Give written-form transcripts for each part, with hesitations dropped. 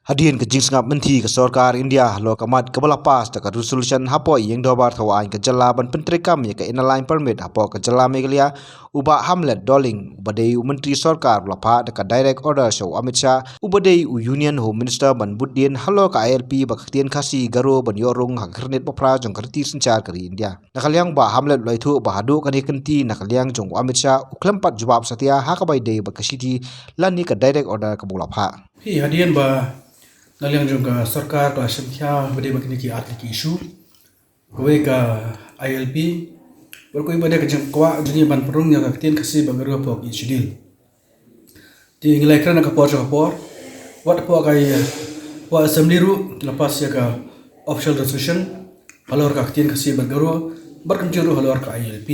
Hadian ke jingsngap menti ke Sarkar India lo kamat kebala pas dekat resolution hapo yang dobar thawain ke jalaban pentrikam ya ke inline permit hapo ke jala Meghalaya uba Hamlet Doling ubadei menteri Sarkar lapa dekat direct order show Amit Shah ubadei Union Home Minister ban Budin halo ke ILP baktian kasi garo ban yorung hakernet popra jong kerti sencar keri India nakaliang ba Hamlet loithu ba hadu kani kenti nakaliang jong Amit Shah uklempat jawab setia hakabai dei bakasiti lani ke direct order ke bulapa hi hadian ba naliang juga sarkar ka sankhya bade bakni ki atli ki issue kowe ka ILP berkoi bade ka jeng kwa jeni ban perung ya ka tien kasi bagaru po ki schedule ti ngilai krana ka por wat po ka wa assembly ru lepas ya ka official resolution halor ka tien kasi bagaru berkenjuru halor ka ILP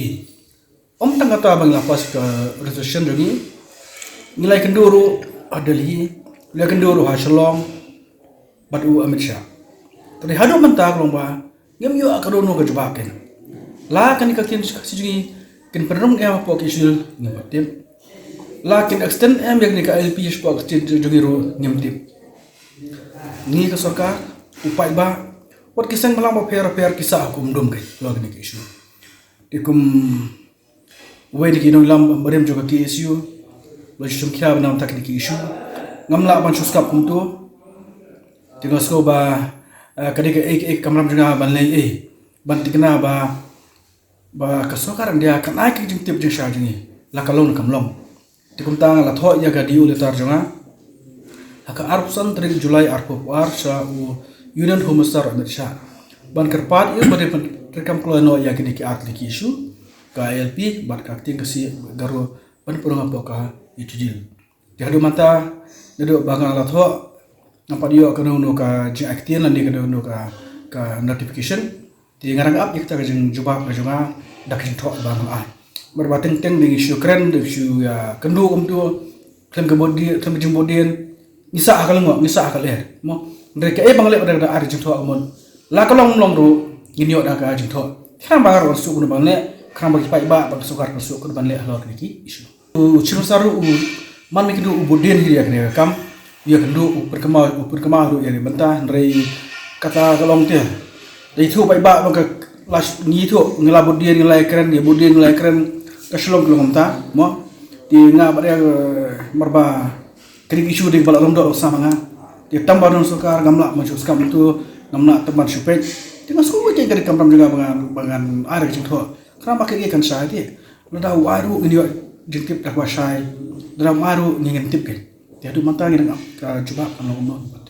tang kata bang lepas ka resolution jeni ngilai kenduru adali ngilai kenduru ha shalom batu Amit Shah. Tadi hadu mentah kalau bah, ngam yo akarono ke jubaken. La kan ikakin kasih kin perum ngam apa kisul ngam tip. La kin extend em yang nika LP spok tit jogiro ngam tip. Ni ke sarkar upai ba wat kisang malang ba per kisah hukum dum kai lo ni isu. Dikum we ni kinong lam barem juga ki isu. Lo jum kira benam tak ni isu. Ngam la ban suskap kum tu tinggal sko ba kadika ek kamram juna ban lei ban tikna ba kasokaran dia kan ai king tip jeng sha jingi la kalong kamlong tikum tang la tho ya ga diu le tar janga aka arpsan 3 Julai arpo war sha u Union Home Minister Amit Shah ban kerpat ia bade rekam klono ya kini ki atli ki isu ka LP ban ka ting kasi garo ban purung apa ka itujil jadi mata dedo bangal la tho nampak dia kena untuk ke aktian nanti kena untuk ke notification di ngarang up kita ke jubah ke juga dak jengtok bang berbateng teng dengan isu keren isu ya kendu tu kan kemudian kan kemudian nisa akal mo mereka bangle pada ada jengtok mon la kalong long ru gini ada ke jengtok kan bangar masuk guna bangle kan bagi pai ba bagi sukar masuk ke bangle halor niki isu ciru saru man mikidu ubudin dia kena kam ia kendu perkemah ru yang bentah dari kata kalong dia dari tu baik bak maka las ni tu ngelabut dia nilai keren dia budin nilai keren keselong kelong ta mo di ngap dia merba kering isu di balak lomdok sama nga dia tambah non sukar gamla masuk skam itu gamla teman supek dia masuk ke dari kampram juga bangan ada jeng tu kenapa pakai ikan saya dia nada waru ini jengtip dak wasai dalam waru ngintip kan dia tu mata ngira ka coba kan ngomong